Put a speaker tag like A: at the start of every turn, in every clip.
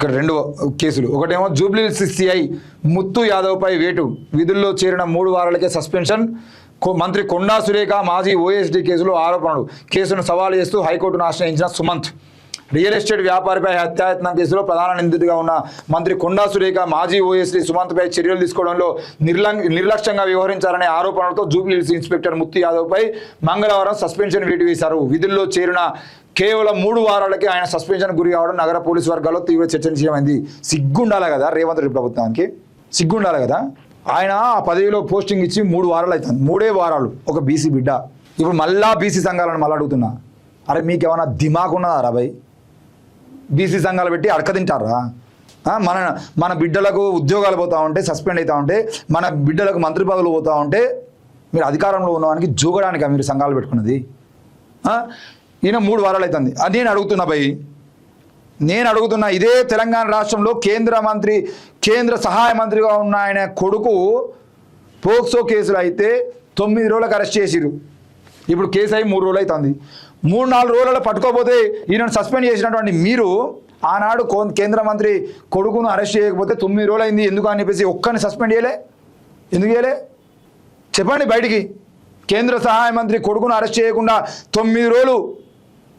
A: ఇక్కడ రెండు కేసులు. ఒకటేమో జూబ్లీహిల్స్ సిఐ ముత్తు యాదవ్పై వేటు, విధుల్లో చేరిన 3 వారాలకే సస్పెన్షన్. మంత్రి కొండా సురేఖ మాజీ ఓఎస్డీ కేసులో ఆరోపణలు, కేసును సవాలు చేస్తూ హైకోర్టును ఆశ్రయించిన సుమంత్. రియల్ ఎస్టేట్ వ్యాపారిపై హత్యాయత్నం కేసులో ప్రధాన నిందితుడిగా ఉన్న మంత్రి కొండా సురేఖ మాజీ ఓఎస్డీ సుమంత్పై చర్యలు తీసుకోవడంలో నిర్లక్ష్యంగా వ్యవహరించారనే ఆరోపణలతో జూబ్లీహిల్స్ ఇన్స్పెక్టర్ ముత్తు యాదవ్పై మంగళవారం సస్పెన్షన్ వేటు వేశారు. విధుల్లో చేరిన కేవలం 3 వారాలకే ఆయన సస్పెన్షన్ గురి కావడం నగర పోలీసు వర్గాల్లో తీవ్ర చర్చనీయమైంది. సిగ్గుండాలి కదా రేవంత్ రెడ్డి ప్రభుత్వానికి, సిగ్గుండాలి కదా. ఆయన ఆ పదవిలో పోస్టింగ్ ఇచ్చి 3 వారాలు అవుతుంది. 3 వారాలు ఒక బీసీ బిడ్డ. ఇప్పుడు మళ్ళా బీసీ సంఘాలను మళ్ళీ అడుగుతున్నా, అరే మీకేమన్నా దిమాగ్ ఉన్నదా రాబాయ్? బీసీ సంఘాలు పెట్టి అడక తింటారా? మన బిడ్డలకు ఉద్యోగాలు పోతూ ఉంటే, సస్పెండ్ అవుతూ ఉంటే, మన బిడ్డలకు మంత్రి పదవులు పోతూ ఉంటే మీరు అధికారంలో ఉన్నవానికి జోగడానికి మీరు సంఘాలు పెట్టుకున్నది? ఈయన 3 వారాలు అవుతుంది. అది నేను అడుగుతున్నా భయ్, నేను అడుగుతున్నా. ఇదే తెలంగాణ రాష్ట్రంలో కేంద్ర సహాయ మంత్రిగా ఉన్న ఆయన కొడుకు పోక్సో కేసులు అయితే 9 రోజులకు అరెస్ట్ చేసిరు. ఇప్పుడు కేసు అయి 3 రోజులు అవుతుంది. 3-4 రోజులలో పట్టుకోకపోతే ఈయనను సస్పెండ్ చేసినటువంటి మీరు ఆనాడు కేంద్ర మంత్రి కొడుకును అరెస్ట్ చేయకపోతే 9 రోజులు అయింది ఎందుకు అని చెప్పేసి ఒక్కరిని సస్పెండ్ చేయలే? ఎందుకు చేయలే చెప్పండి బయటికి. కేంద్ర సహాయ మంత్రి కొడుకును అరెస్ట్ చేయకుండా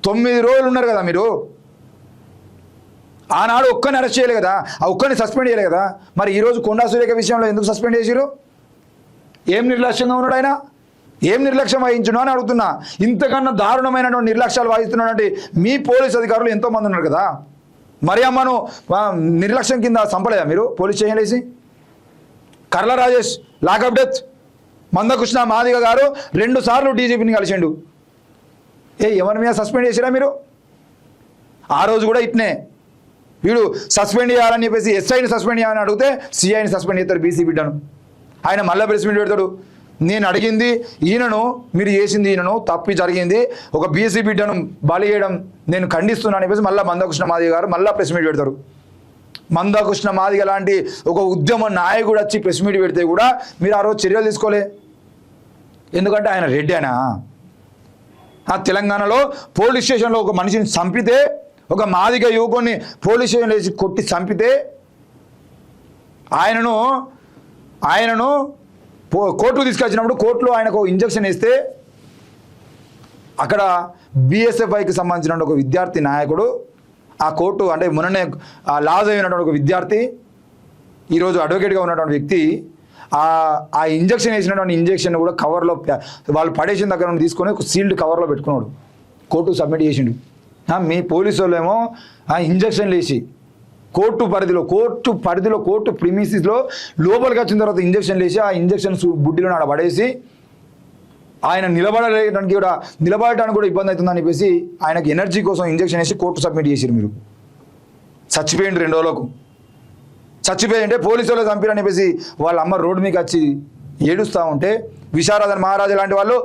A: 9 రోజులు ఉన్నారు కదా మీరు. ఆనాడు ఒక్కరిని అరెస్ట్ చేయలే కదా, ఆ ఒక్కరిని సస్పెండ్ చేయలే కదా. మరి ఈరోజు కొండా సురేఖ విషయంలో ఎందుకు సస్పెండ్ చేసిరు? ఏం నిర్లక్ష్యంగా ఉన్నాడు ఆయన? ఏం నిర్లక్ష్యం వహించును అని అడుగుతున్నా. ఇంతకన్నా దారుణమైనటువంటి నిర్లక్ష్యాలు వహిస్తున్నటువంటి మీ పోలీస్ అధికారులు ఎంతోమంది ఉన్నారు కదా. మరి అమ్మను నిర్లక్ష్యం కింద చంపలేదా మీరు పోలీస్ స్టేషన్ వేసి? కర్ల రాజేష్ లాకప్ డెత్. మందకృష్ణ మాదిగ గారు 2 సార్లు డీజీపీని కలిసిండు. ఎవరి మీద సస్పెండ్ చేసిరా మీరు? ఆ రోజు కూడా ఇట్నే వీడు సస్పెండ్ చేయాలని చెప్పేసి ఎస్ఐని సస్పెండ్ చేయాలని అడిగితే సిఐని సస్పెండ్ చేస్తారు బీసీ బిడ్డను. ఆయన మళ్ళీ ప్రెస్ మీట్ పెడతాడు, నేను అడిగింది ఈయనను, మీరు చేసింది ఈయనను, తప్పి జరిగింది ఒక బీసీ బిడ్డను బలి చేయడం నేను ఖండిస్తున్నాను అని చెప్పేసి మళ్ళీ మందకృష్ణ మాదిగ గారు మళ్ళీ ప్రెస్ మీట్ పెడతారు. మందకృష్ణ మాదిగ లాంటి ఒక ఉద్యమ నాయకుడు వచ్చి ప్రెస్ మీట్ పెడితే కూడా మీరు ఆ రోజు చర్యలు తీసుకోలే. ఎందుకంటే ఆయన రెడ్డి అయినా. ఆ తెలంగాణలో పోలీస్ స్టేషన్లో ఒక మనిషిని చంపితే, ఒక మాదిగ యువకుని పోలీస్ స్టేషన్లో వేసి కొట్టి చంపితే ఆయనను కోర్టుకు తీసుకొచ్చినప్పుడు కోర్టులో ఆయనకు ఇంజక్షన్ వేస్తే అక్కడ బీఎస్ఎఫ్ఐకి సంబంధించిన ఒక విద్యార్థి నాయకుడు, ఆ కోర్టు అంటే మొన్ననే లాజ్ అయినటువంటి ఒక విద్యార్థి, ఈరోజు అడ్వకేట్గా ఉన్నటువంటి వ్యక్తి ఆ ఇంజక్షన్ వేసినటువంటి ఇంజక్షన్ కూడా కవర్లో వాళ్ళు పడేసిన దగ్గర నుండి తీసుకొని ఒక సీల్డ్ కవర్లో పెట్టుకున్నాడు, కోర్టుకు సబ్మిట్ చేసిండు. మీ పోలీసు వాళ్ళు ఏమో ఆ ఇంజక్షన్లు వేసి కోర్టు ప్రిమిసిస్లో లోపలికి వచ్చిన తర్వాత ఇంజక్షన్లు వేసి ఆ ఇంజక్షన్స్ బుడ్డిలో ఆడ పడేసి ఆయన నిలబడడానికి కూడా ఇబ్బంది అవుతుందని చెప్పేసి ఆయనకు ఎనర్జీ కోసం ఇంజక్షన్ వేసి కోర్టు సబ్మిట్ చేసారు. మీరు చచ్చిపోయింది 2 రోజులకు. చచ్చిపోయింటే పోలీసు వాళ్ళు చంపారని చెప్పేసి వాళ్ళ అమ్మ రోడ్డు మీకు వచ్చి ఏడుస్తూ ఉంటే విశారదన్ మహారాజు లాంటి వాళ్ళు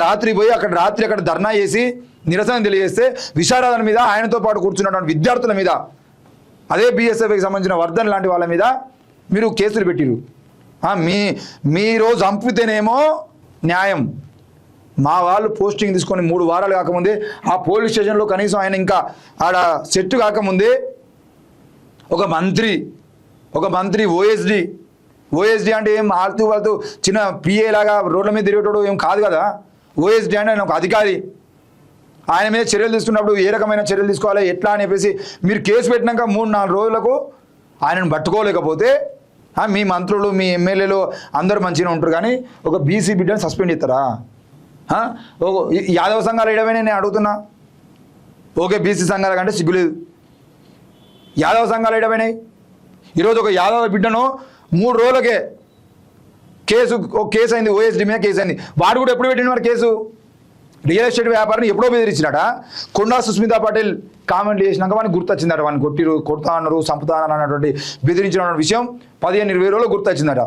A: రాత్రి పోయి అక్కడ ధర్నా చేసి నిరసన తెలియజేస్తే విశారదన్ మీద ఆయనతో పాటు కూర్చున్నటువంటి విద్యార్థుల మీద, అదే బీఎస్ఎఫ్కి సంబంధించిన వర్ధన్ లాంటి వాళ్ళ మీద మీరు కేసులు పెట్టిరు. మీరు చంపితేనేమో న్యాయం, మా వాళ్ళు పోస్టింగ్ తీసుకొని 3 వారాలు కాకముందే ఆ పోలీస్ స్టేషన్లో కనీసం ఆయన ఇంకా ఆడ సెట్ కాకముందే ఒక మంత్రి ఓఎస్డీ అంటే ఏం వాళ్ళతో చిన్న పిఏ లాగా రోడ్ల మీద తిరిగేటోడు ఏం కాదు కదా. ఓఎస్డీ అంటే ఆయన ఒక అధికారి. ఆయన మీద చర్యలు తీసుకున్నప్పుడు ఏ రకమైన చర్యలు తీసుకోవాలి ఎట్లా అని చెప్పేసి మీరు కేసు పెట్టినాక 3-4 రోజులకు ఆయనను పట్టుకోలేకపోతే మీ మంత్రులు మీ ఎమ్మెల్యేలు అందరూ మంచిగా ఉంటారు, కానీ ఒక బీసీ బిడ్డని సస్పెండ్ చేస్తారా? యాదవ సంఘాలు ఇడవనే నేను అడుగుతున్నా. ఓకే, బీసీ సంఘాల కంటే సిగ్గులేదు. యాదవ సంఘాలు ఇడవైనాయి. ఈరోజు ఒక యాదవ బిడ్డను 3 రోజులకే కేసు అయింది, ఓఎస్డీ మీద కేసు అయింది. వాడు కూడా ఎప్పుడు పెట్టిన వాడు కేసు? రియల్ ఎస్టేట్ వ్యాపారాన్ని ఎప్పుడో బెదిరించినాడా? కొండా సుస్మితా పటేల్ కామెంట్లు చేసినాక వాడిని గుర్తొచ్చిందట. వాడిని కొడతా అన్నారు, చంపుతా అన్నటువంటి బెదిరించిన విషయం 15-20 రోజులు గుర్తొచ్చిందట.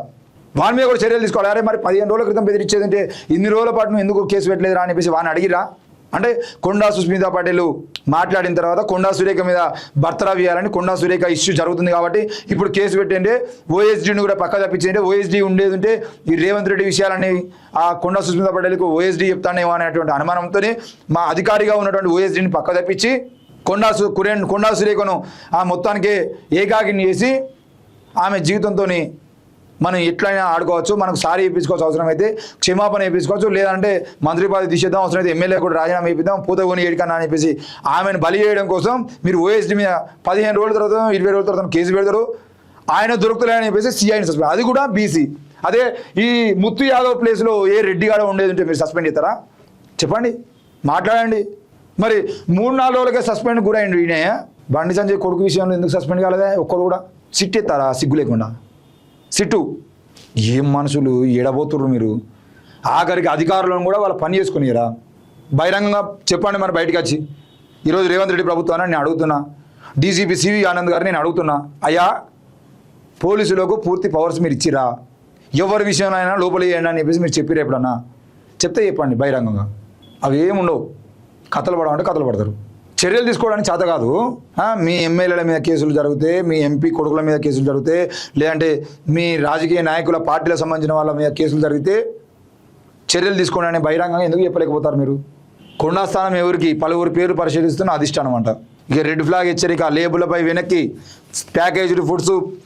A: వాని మీద కూడా చర్యలు తీసుకోవాలి. అరే మరి 15 రోజుల క్రితం బెదిరించేదంటే ఇన్ని రోజుల పాటు నువ్వు ఎందుకు కేసు పెట్టలేదురా అని చెప్పేసి వాడిని అడిగిరా? అంటే కొండా సుస్మితా పటేల్ మాట్లాడిన తర్వాత కొండా సురేఖ మీద బర్తరఫ్ చేయాలని కొండా సురేఖ ఇష్యూ జరుగుతుంది కాబట్టి ఇప్పుడు కేసు పెట్టండి, ఓఎస్డీని కూడా పక్క తప్పించేయండి. ఓఎస్డీ ఉండేది ఉంటే ఈ రేవంత్ రెడ్డి విషయాలని ఆ కొండా సుస్మితా పటేల్కు ఓఎస్డీ చెప్తానేమో అనేటువంటి అనుమానంతో మా అధికారిగా ఉన్నటువంటి ఓఎస్డీని పక్క తప్పించి కొండా సురేఖను ఆ మొత్తానికి ఏకాకిని చేసి ఆమె జీవితంతో మనం ఎట్లయినా ఆడుకోవచ్చు, మనకు సారీ వేయించుకోవచ్చు, అవసరమైతే క్షమాపణ వేయించుకోవచ్చు, లేదంటే మంత్రి పదవి తీసేద్దాం, అవసరమైతే ఎమ్మెల్యే కూడా రాజీనామా వేయిద్దాం, పూతగొని ఏడికన్నా అని చెప్పేసి ఆమెను బలి చేయడం కోసం మీరు ఓఎస్డీ మీద 15 రోజుల తర్వాత 20 రోజుల తర్వాత కేసు పెడతారు. ఆయన దొరుకుతలేని చెప్పేసి సిఐని సస్పెండ్, అది కూడా బీసీ. అదే ఈ ముత్తు యాదవ్ ప్లేస్లో ఏ రెడ్డిగాడ ఉండేది ఉంటే మీరు సస్పెండ్ చేస్తారా? చెప్పండి, మాట్లాడండి. మరి 3-4 రోజులకే సస్పెండ్ కూడా అయింది ఈయన. బండి సంజయ్ కొడుకు విషయంలో ఎందుకు సస్పెండ్ కాలేదా? ఒక్కరు కూడా సిట్ ఎత్తారా సిగ్గు లేకుండా? సిట్టు ఏం మనుషులు ఎడబోతుర్రు మీరు. ఆఖరికి అధికారులను కూడా వాళ్ళ పని చేసుకునిరా. బహిరంగంగా చెప్పండి మరి బయటకు వచ్చి. ఈరోజు రేవంత్ రెడ్డి ప్రభుత్వాన్ని నేను అడుగుతున్నా, డీజీపీ సివి ఆనంద్ గారిని నేను అడుగుతున్నా, అయ్యా పోలీసులకు పూర్తి పవర్స్ మీరు ఇచ్చిరా? ఎవరి విషయంలో అయినా లోపల వేయండి అని చెప్పేసి మీరు చెప్పిరు ఎప్పుడన్నా? చెప్తే చెప్పండి బహిరంగంగా. అవి ఏముండవు, కథలు పడమంటే కథలు పడతారు. చర్యలు తీసుకోవడానికి చేత కాదు. మీ ఎమ్మెల్యేల మీద కేసులు జరిగితే, మీ ఎంపీ కొడుకుల మీద కేసులు జరిగితే, లేదంటే మీ రాజకీయ నాయకుల పార్టీలకు సంబంధించిన వాళ్ళ మీద కేసులు జరిగితే చర్యలు తీసుకోవడానికి బహిరంగంగా ఎందుకు చెప్పలేకపోతారు మీరు? కొండా స్థానం ఎవరికి? పలువురు పేరు పరిశీలిస్తున్న అధిష్టానం అంట. ఇక రెడ్ ఫ్లాగ్ హెచ్చరిక, లేబులపై వెనక్కి ప్యాకేజ్డ్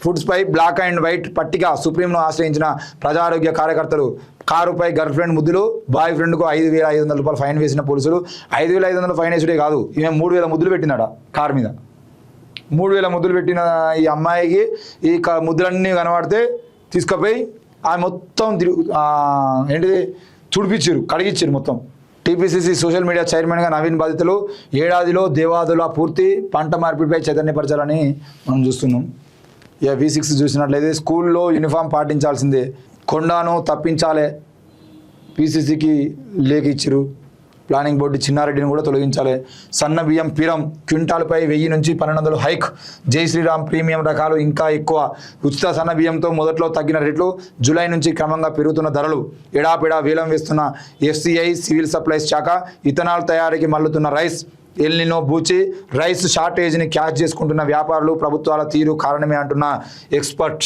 A: ఫుడ్స్పై బ్లాక్ అండ్ వైట్ పట్టిక. సుప్రీంను ఆశ్రయించిన ప్రజారోగ్య కార్యకర్తలు. కారుపై గర్ల్ ఫ్రెండ్ ముద్దులు, బాయ్ ఫ్రెండ్కు 5,500 రూపాయలు ఫైన్ వేసిన పోలీసులు. 5,500 ఫైన్ వేసుడే కాదు, ఈమె 3,000 ముద్దులు పెట్టిందట కారు మీద. 3,000 ముద్దులు పెట్టిన ఈ అమ్మాయికి ఈ ముద్దులన్నీ కనబడితే తీసుకుపోయి ఆ మొత్తం ఏంటిది తుడిపించారు, కడిగిచ్చారు మొత్తం. టీపీసీసీ సోషల్ మీడియా చైర్మన్గా నవీన్ బాధితులు. ఏడాదిలో దేవాదుల పూర్తి పంట మార్పిడిపై చైతన్యపరచాలని మనం చూస్తున్నాం. ఇక V6 చూసినట్లయితే స్కూల్లో యూనిఫామ్ పాటించాల్సిందే, కొండాను తప్పించాలే, పీసీసీకి లేఖ ఇచ్చిరు. ప్లానింగ్ బోర్డు చిన్నారెడ్డిని కూడా తొలగించాలి. సన్న బియ్యం పీరం క్వింటాల్పై 1000 నుంచి 1200 హైక్. జై శ్రీరామ్ ప్రీమియం రకాలు ఇంకా ఎక్కువ. ఉచిత సన్న బియ్యంతో మొదట్లో తగ్గిన రేట్లు జూలై నుంచి క్రమంగా పెరుగుతున్న ధరలు. ఎడాపెడా వేలం వేస్తున్న FCI సివిల్ సప్లైస్ శాఖ. ఇథనాల్ తయారీకి మల్లుతున్న రైస్. ఎల్నినో బూచి రైస్ షార్టేజ్ని క్యాచ్ చేసుకుంటున్న వ్యాపారులు. ప్రభుత్వాల తీరు కారణమే అంటున్న ఎక్స్పర్ట్.